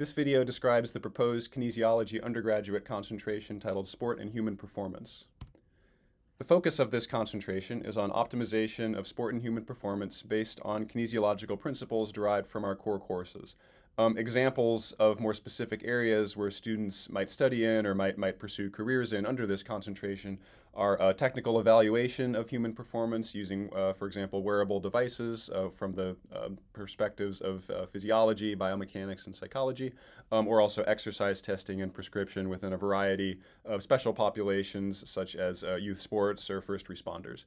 This video describes the proposed kinesiology undergraduate concentration titled Sport and Human Performance. The focus of this concentration is on optimization of sport and human performance based on kinesiological principles derived from our core courses. Examples of more specific areas where students might study in or might pursue careers in under this concentration are technical evaluation of human performance using, for example, wearable devices from the perspectives of physiology, biomechanics, and psychology, or also exercise testing and prescription within a variety of special populations such as youth sports or first responders.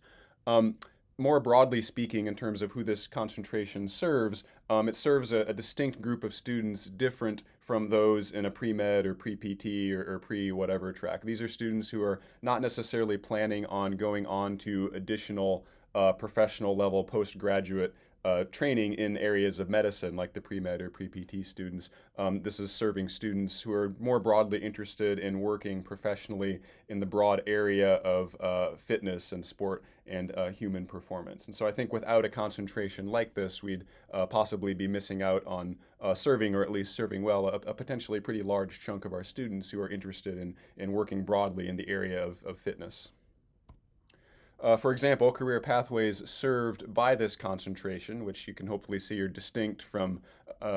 More broadly speaking, in terms of who this concentration serves, it serves a distinct group of students different from those in a pre-med or pre-PT or pre-whatever track. These are students who are not necessarily planning on going on to additional professional level postgraduate training in areas of medicine like the pre-med or pre-PT students. This is serving students who are more broadly interested in working professionally in the broad area of fitness and sport and human performance. And so I think without a concentration like this, we'd possibly be missing out on serving, or at least serving well, a potentially pretty large chunk of our students who are interested in working broadly in the area of fitness. For example, career pathways served by this concentration, which you can hopefully see are distinct from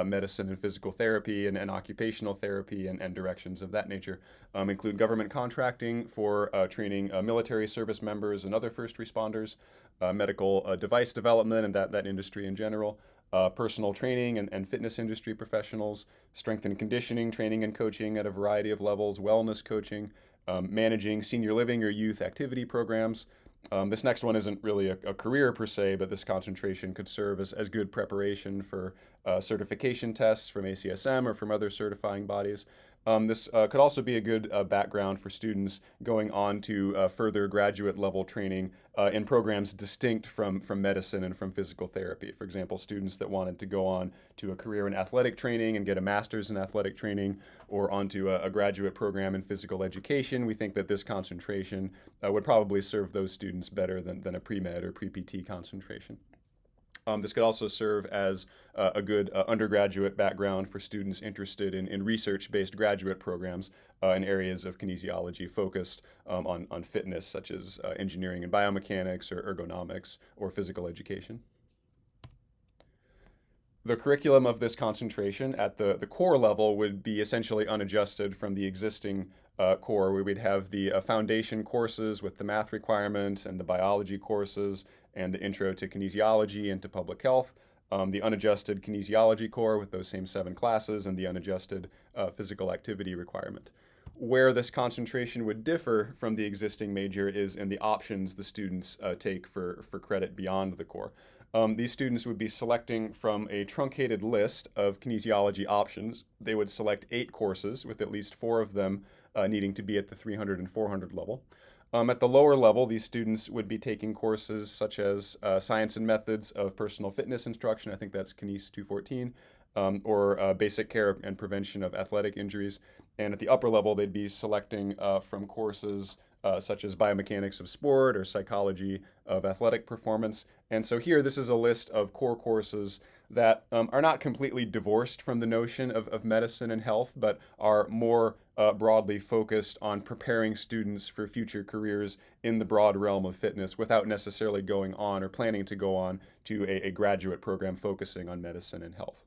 medicine and physical therapy and occupational therapy and directions of that nature, include government contracting for training military service members and other first responders, medical device development and that industry in general, personal training and fitness industry professionals, strength and conditioning training and coaching at a variety of levels, wellness coaching, managing senior living or youth activity programs. This next one isn't really a career per se, but this concentration could serve as good preparation for certification tests from ACSM or from other certifying bodies. This could also be a good background for students going on to further graduate level training in programs distinct from medicine and from physical therapy. For example, students that wanted to go on to a career in athletic training and get a master's in athletic training, or onto a graduate program in physical education. We think that this concentration would probably serve those students better than a pre-med or pre-PT concentration. This could also serve as a good undergraduate background for students interested in research-based graduate programs in areas of kinesiology focused on fitness, such as engineering and biomechanics or ergonomics or physical education. The curriculum of this concentration at the core level would be essentially unadjusted from the existing core, where we'd have the foundation courses with the math requirement and the biology courses and the intro to kinesiology and to public health, the unadjusted kinesiology core with those same 7 classes, and the unadjusted physical activity requirement. Where this concentration would differ from the existing major is in the options the students take for credit beyond the core. These students would be selecting from a truncated list of kinesiology options. They would select 8 courses, with at least 4 of them needing to be at the 300 and 400 level. At the lower level, these students would be taking courses such as Science and Methods of Personal Fitness Instruction, I think that's KNES 214, or Basic Care and Prevention of Athletic Injuries. And at the upper level, they'd be selecting from courses such as Biomechanics of Sport or Psychology of Athletic Performance. And so here, this is a list of core courses that are not completely divorced from the notion of medicine and health, but are more broadly focused on preparing students for future careers in the broad realm of fitness without necessarily going on or planning to go on to a graduate program focusing on medicine and health.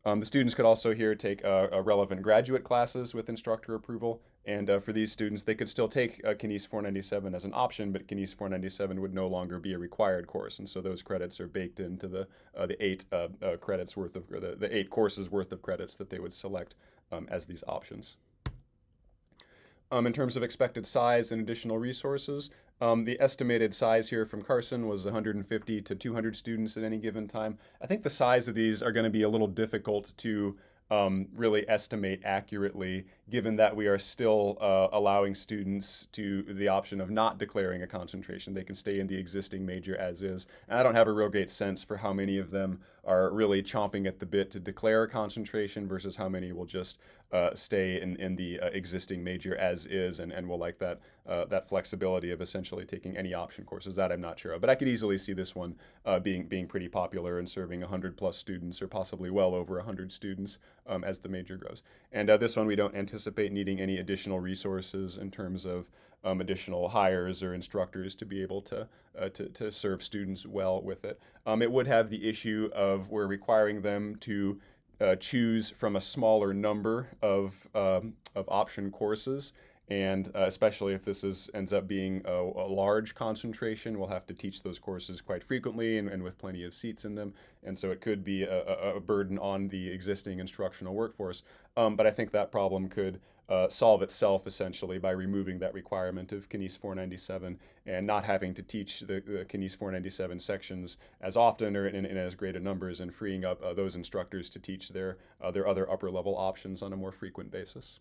The students could also here take relevant graduate classes with instructor approval, and for these students, they could still take KNES 497 as an option, but KNES 497 would no longer be a required course, and so those credits are baked into the 8 credits worth of, or the 8 courses worth of credits that they would select as these options. In terms of expected size and additional resources, the estimated size here from Carson was 150 to 200 students at any given time. I think the size of these are going to be a little difficult to really estimate accurately, given that we are still allowing students to the option of not declaring a concentration. They can stay in the existing major as is. And I don't have a real great sense for how many of them are really chomping at the bit to declare a concentration versus how many will just stay in the existing major as is and will like that flexibility of essentially taking any option courses. That I'm not sure of, but I could easily see this one being pretty popular and serving 100 plus students or possibly well over 100 students as the major grows. And this one we don't anticipate needing any additional resources in terms of additional hires or instructors to be able to serve students well with it. It would have the issue of we're requiring them to choose from a smaller number of option courses. And especially if ends up being a large concentration, we'll have to teach those courses quite frequently and with plenty of seats in them. And so it could be a burden on the existing instructional workforce. But I think that problem could solve itself essentially by removing that requirement of KNES 497 and not having to teach the KNES 497 sections as often or in as great a numbers, and freeing up those instructors to teach their other upper level options on a more frequent basis.